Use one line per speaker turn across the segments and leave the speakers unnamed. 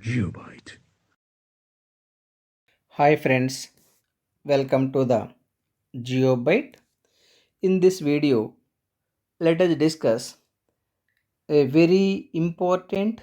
Geobyte.
Hi friends, welcome to the GeoByte. In this video, let us discuss a very important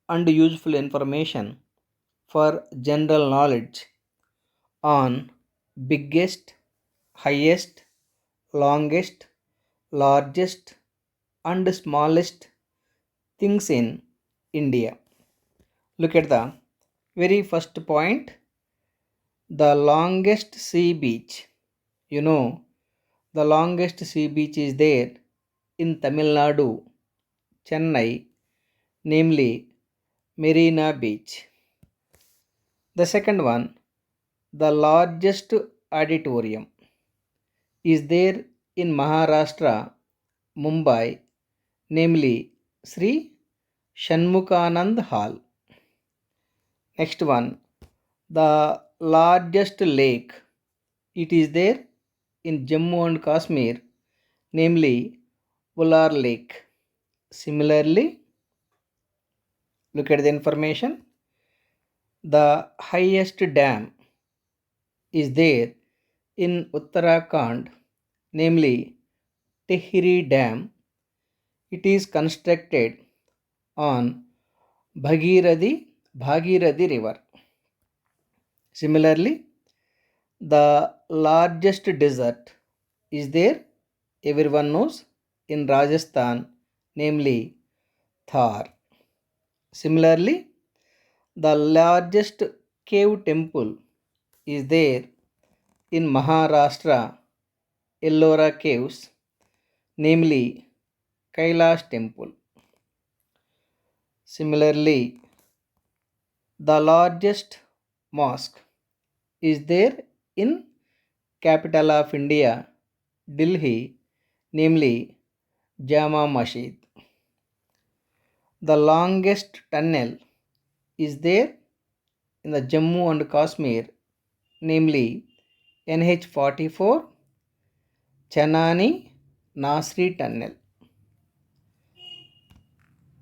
and useful information for general knowledge on biggest, highest, longest, largest and smallest things in India. Look at the very first point, the longest sea beach. You know, the longest sea beach is there in Tamil Nadu, Chennai, namely Marina Beach. The second one, the largest auditorium, is there in Maharashtra, Mumbai, namely Sri Shanmukanand Hall. Next one, the largest lake, it is there in Jammu and Kashmir, namely Ular Lake. Similarly, look at the information. The highest dam is there in Uttarakhand, namely Tehri Dam. It is constructed on Bhagirathi River. Similarly, the largest desert is there, everyone knows, in Rajasthan, namely Thar. Similarly, the largest cave temple is there in Maharashtra, Ellora Caves, namely Kailash Temple. Similarly, the largest mosque is there in capital of India, Delhi, namely Jama Masjid. The longest tunnel is there in the Jammu and Kashmir, namely NH44 Chanani Nasri Tunnel.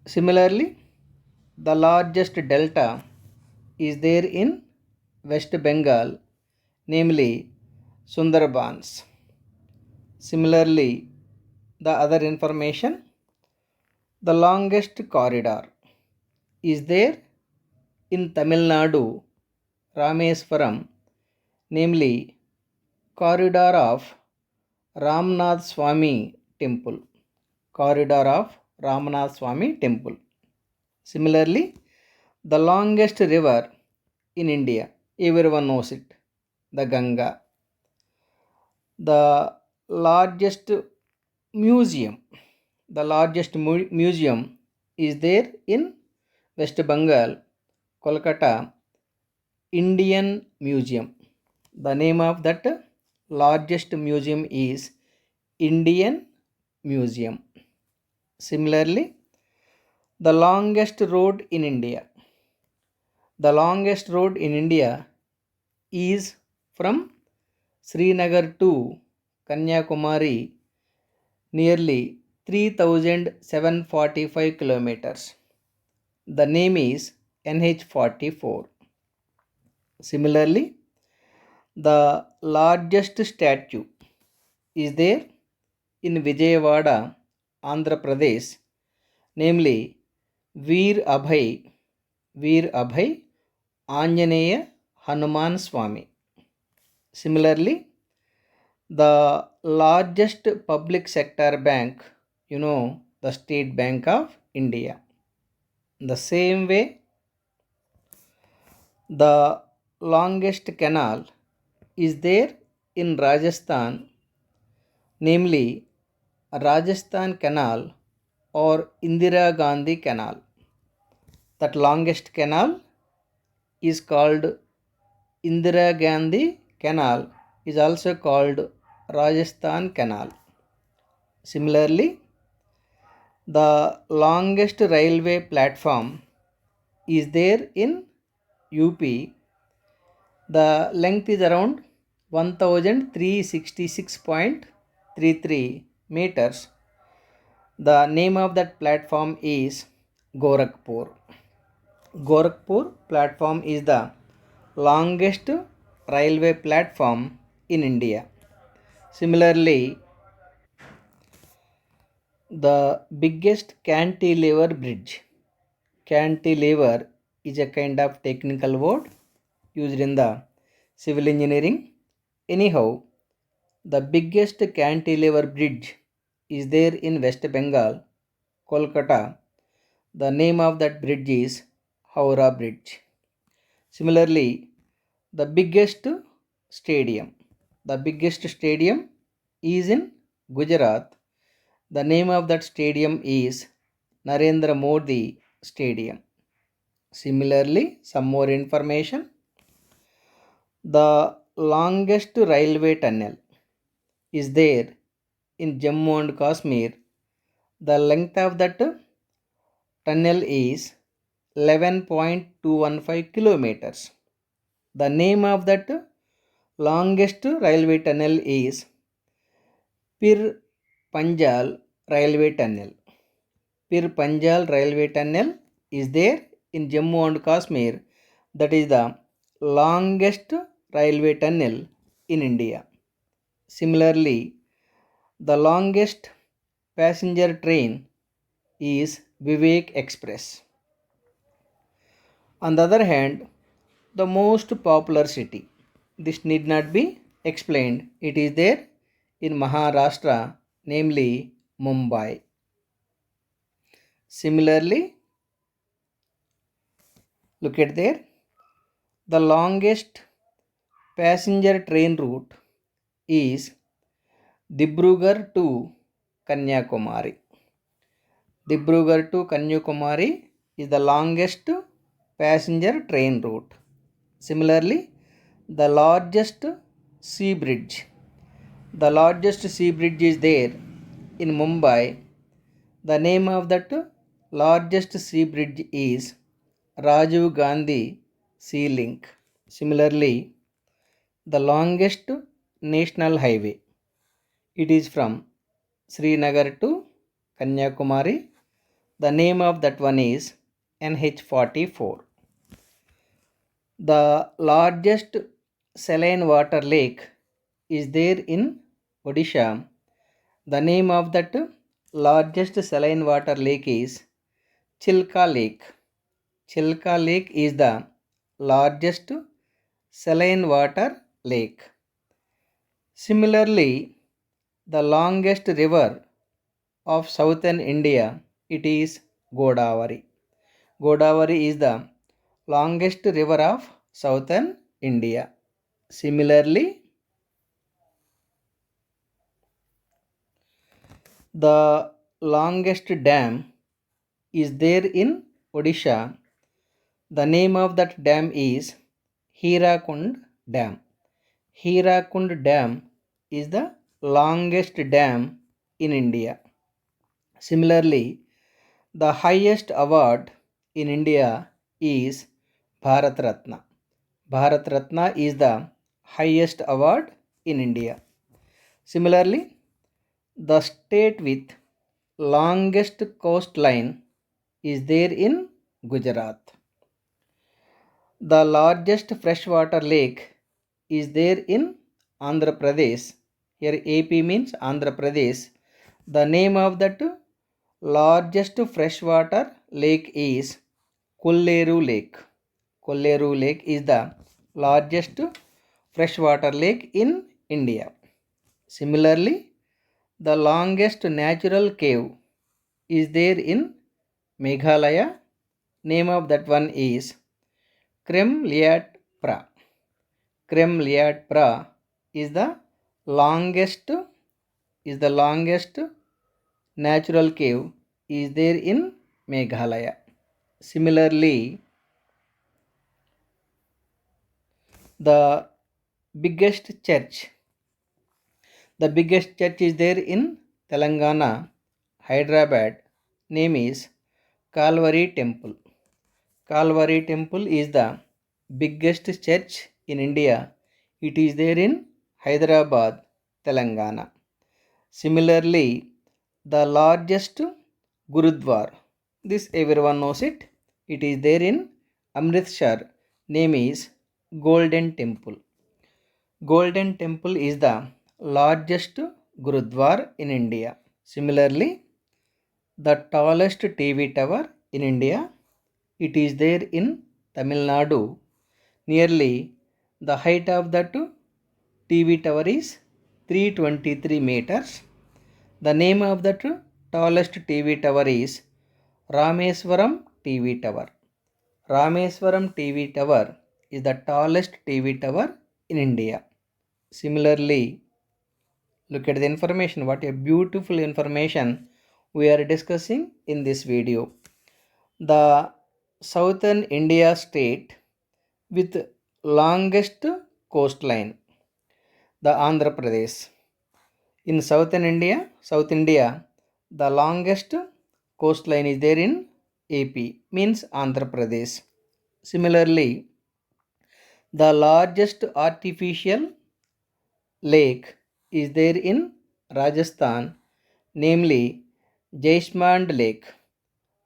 Similarly, the largest delta is there in West Bengal, namely Sundarbans. Similarly, the other information, the longest corridor is there in Tamil Nadu, Rameswaram, namely Corridor of Ramnath Swami Temple. Corridor of Ramnath Swami Temple. Similarly, the longest river in India, everyone knows it, the Ganga. The largest museum, the largest museum is there in West Bengal, Kolkata, Indian Museum. The name of that largest museum is Indian Museum. Similarly, the longest road in India. The longest road in India is from Srinagar to Kanyakumari, nearly 3745 kilometers. The name is NH44. Similarly, the largest statue is there in Vijayawada, Andhra Pradesh, namely Veer Abhay Anjaneya Hanuman Swami. Similarly, the largest public sector bank, the State Bank of India. The same way, the longest canal is there in Rajasthan, namely Rajasthan Canal or Indira Gandhi Canal. That longest canal is called Indira Gandhi Canal, is also called Rajasthan Canal. Similarly, the longest railway platform is there in UP. The length is around 1366.33 meters. The name of that platform is Gorakhpur. Gorakhpur platform is the longest railway platform in India. Similarly, the biggest cantilever bridge. Cantilever is a kind of technical word used in the civil engineering. Anyhow, the biggest cantilever bridge is there in West Bengal, Kolkata. The name of that bridge is Howrah Bridge. Similarly, the biggest stadium. The biggest stadium is in Gujarat. The name of that stadium is Narendra Modi Stadium. Similarly, some more information. The longest railway tunnel is there in Jammu and Kashmir. The length of that tunnel is 11.215 kilometers. The name of that longest railway tunnel is Pir Panjal Railway Tunnel. Pir Panjal Railway Tunnel is there in Jammu and Kashmir. That is the longest railway tunnel in India. Similarly, the longest passenger train is Vivek Express. On the other hand, the most popular city. This need not be explained. It is there in Maharashtra, namely Mumbai. Similarly, look at there. The longest passenger train route is Dibrugarh to Kanyakumari. Dibrugarh to Kanyakumari is the longest passenger train route. Similarly, the largest sea bridge. The largest sea bridge is there in Mumbai. The name of that largest sea bridge is Rajiv Gandhi Sea Link. Similarly, the longest national highway. It is from Srinagar to Kanyakumari. The name of that one is NH44. The largest saline water lake is there in Odisha. The name of that largest saline water lake is Chilka Lake. Chilka Lake is the largest saline water lake. Similarly, the longest river of southern India, it is Godavari. Godavari is the longest river of southern India. Similarly, the longest dam is there in Odisha. The name of that dam is Hirakund Dam. Hirakund Dam is the longest dam in India. Similarly, the highest award in India is Bharat Ratna. Bharat Ratna is the highest award in India. Similarly, the state with longest coastline is there in Gujarat. The largest freshwater lake is there in Andhra Pradesh. Here AP means Andhra Pradesh. The name of that largest freshwater lake is Kolleru Lake. Kolleru Lake is the largest freshwater lake in India. Similarly, the longest natural cave is there in Meghalaya. Name of that one is Krem Liat Pra. Krem Liat Pra is the longest natural cave is there in Meghalaya. Similarly, the biggest church is there in Telangana, Hyderabad. Name is Kalvari Temple. Kalvari Temple is the biggest church in India. It is there in Hyderabad, Telangana. Similarly, the largest Gurudwara, this everyone knows it. It is there in Amritsar name is Golden Temple. Golden Temple is the largest Gurudwara in India. Similarly, the tallest TV tower in India, it is there in Tamil Nadu. Nearly the height of that TV tower is 323 meters. The name of that tallest TV tower is Rameswaram TV Tower. Rameswaram TV Tower is the tallest TV tower in India. Similarly, look at the information. What a beautiful information we are discussing in this video. The southern India state with longest coastline, the Andhra Pradesh. In southern India, South India, the longest coastline is there in AP, means Andhra Pradesh. Similarly, the largest artificial lake is there in Rajasthan, namely Jaismand Lake.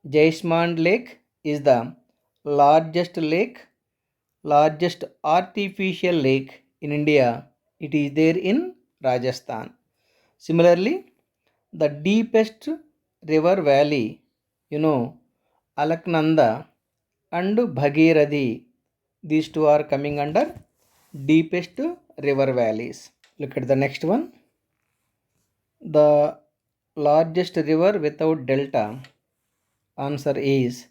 Jaismand Lake is the largest artificial lake in India. It is there in Rajasthan. Similarly, the deepest river valley, Alaknanda and Bhagirathi, these two are coming under deepest river valleys. Look at the next one. The largest river without delta, answer is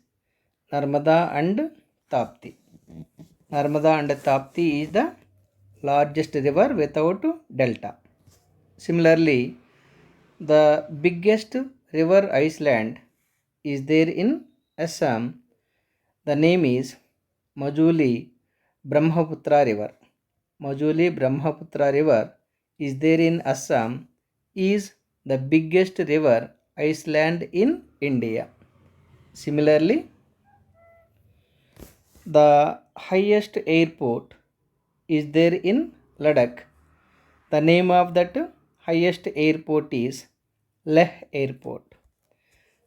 Narmada and Tapti. Narmada and Tapti is the largest river without delta. Similarly, the biggest river island is there in Assam. The name is Majuli Brahmaputra River. Majuli Brahmaputra River is there in Assam, is the biggest river island in India. Similarly, the highest airport is there in Ladakh. The name of that highest airport is Leh Airport.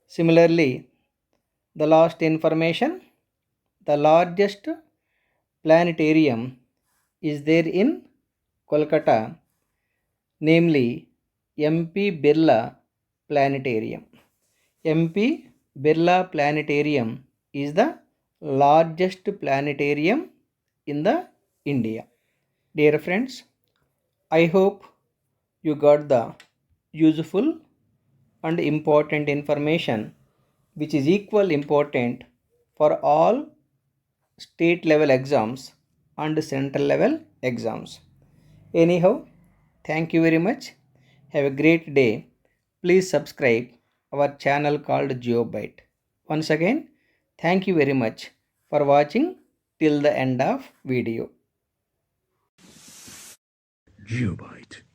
Similarly, the last information, the largest planetarium is there in Kolkata, namely MP Birla Planetarium. MP Birla Planetarium is the largest planetarium in the India. Dear friends, I hope you got the useful and important information which is equal important for all state level exams and central level exams. Anyhow, thank you very much. Have a great day. Please subscribe our channel called GeoByte. Once again, thank you very much for watching till the end of video.
GeoByte.